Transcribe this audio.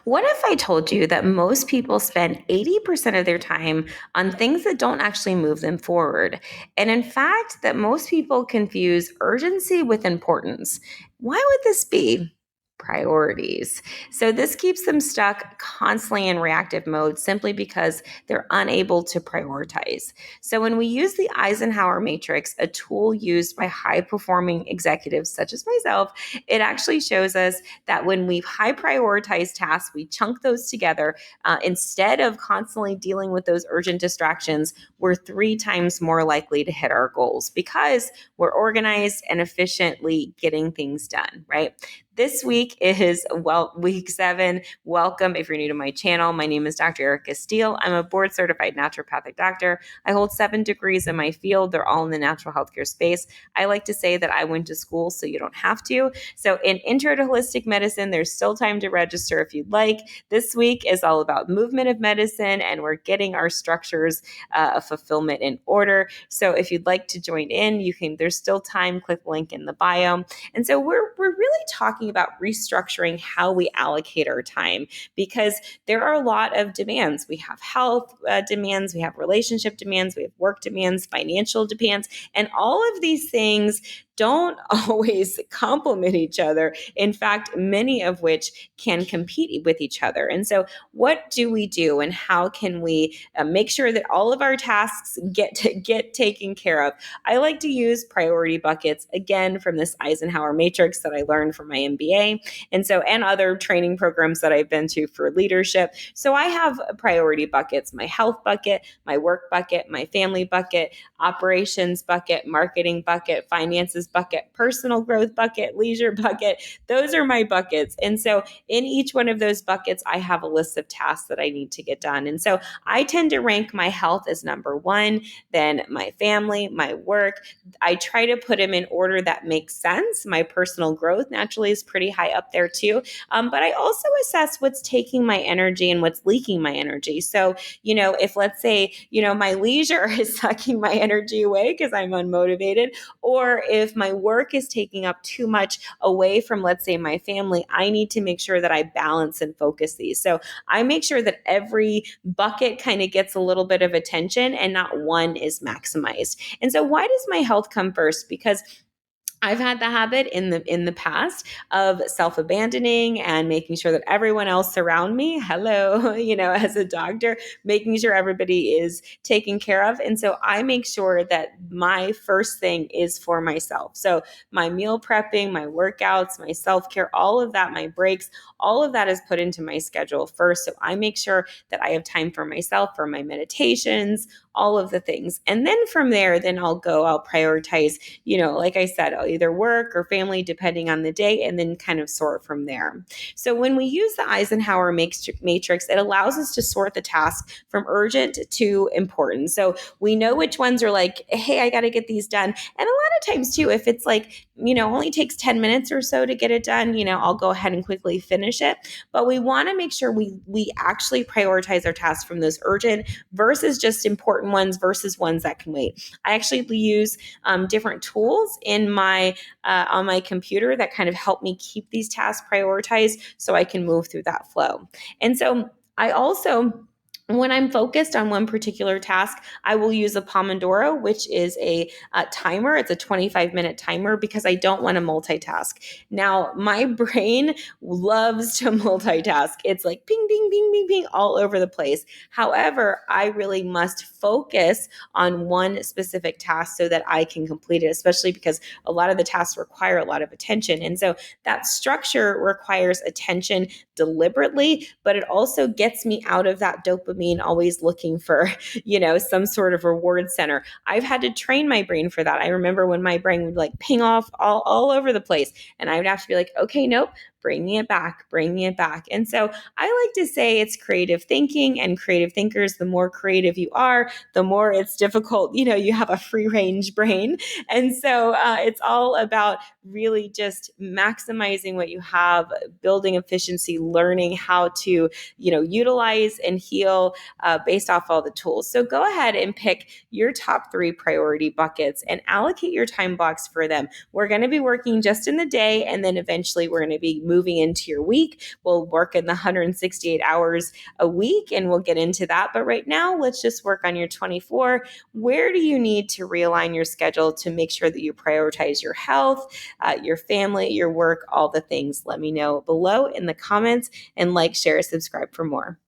What if I told you that most people spend 80% of their time on things that don't actually move them forward? And in fact, that most people confuse urgency with importance. Why would this be? Priorities. So this keeps them stuck constantly in reactive mode simply because they're unable to prioritize. So when we use the Eisenhower matrix, a tool used by high performing executives such as myself, it actually shows us that when we high prioritize tasks, we chunk those together instead of constantly dealing with those urgent distractions, we're 3 times more likely to hit our goals because we're organized and efficiently getting things done, right? This week is week 7. Welcome if you're new to my channel. My name is Dr. Erica Steele. I'm a board certified naturopathic doctor. I hold 7 degrees in my field. They're all in the natural healthcare space. I like to say that I went to school so you don't have to. So in Intro to Holistic Medicine, there's still time to register if you'd like. This week is all about movement of medicine, and we're getting our structures of fulfillment in order. So if you'd like to join in, you can. There's still time. Click the link in the bio. And so we're really talking about restructuring how we allocate our time because there are a lot of demands. We have health demands, we have relationship demands, we have work demands, financial demands, and all of these things don't always complement each other. In fact, many of which can compete with each other. And so, what do we do, and how can we make sure that all of our tasks get taken care of? I like to use priority buckets again from this Eisenhower matrix that I learned from my MBA, and other training programs that I've been to for leadership. So I have priority buckets: my health bucket, my work bucket, my family bucket, operations bucket, marketing bucket, finances bucket, personal growth bucket, leisure bucket. Those are my buckets. And so in each one of those buckets, I have a list of tasks that I need to get done. And so I tend to rank my health as number 1, then my family, my work. I try to put them in order that makes sense. My personal growth naturally is pretty high up there too. But I also assess what's taking my energy and what's leaking my energy. So, if let's say, my leisure is sucking my energy away because I'm unmotivated, or if my work is taking up too much away from, let's say, my family, I need to make sure that I balance and focus these. So I make sure that every bucket kind of gets a little bit of attention and not one is maximized. And so why does my health come first? Because I've had the habit in the past of self-abandoning and making sure that everyone else around me, hello, as a doctor, making sure everybody is taken care of. And so I make sure that my first thing is for myself. So my meal prepping, my workouts, my self-care, all of that, my breaks, all of that is put into my schedule first. So I make sure that I have time for myself, for my meditations, all of the things. And then from there, I'll prioritize, like I said, I'll either work or family, depending on the day, and then kind of sort from there. So when we use the Eisenhower matrix, it allows us to sort the task from urgent to important. So we know which ones are like, hey, I got to get these done. And a lot of times too, if it's like, only takes 10 minutes or so to get it done, I'll go ahead and quickly finish it. But we want to make sure we actually prioritize our tasks from those urgent versus just important ones versus ones that can wait. I actually use different tools in my on my computer that kind of help me keep these tasks prioritized so I can move through that flow. And so I also, when I'm focused on one particular task, I will use a Pomodoro, which is a timer. It's a 25-minute timer because I don't want to multitask. Now, my brain loves to multitask. It's like ping, ping, ping, ping, ping all over the place. However, I really must focus on one specific task so that I can complete it, especially because a lot of the tasks require a lot of attention. And so that structure requires attention deliberately, but it also gets me out of that dopamine, always looking for, some sort of reward center. I've had to train my brain for that. I remember when my brain would like ping off all over the place, and I would have to be like, okay, nope, bring me it back, bring me it back. And so I like to say it's creative thinking, and creative thinkers, the more creative you are, the more it's difficult, you have a free range brain. And so it's all about really just maximizing what you have, building efficiency, learning how to, utilize and heal based off all the tools. So go ahead and pick your top 3 priority buckets and allocate your time blocks for them. We're going to be working just in the day, and then eventually we're going to be moving into your week. We'll work in the 168 hours a week and we'll get into that. But right now, let's just work on your 24. Where do you need to realign your schedule to make sure that you prioritize your health, your family, your work, all the things? Let me know below in the comments and like, share, subscribe for more.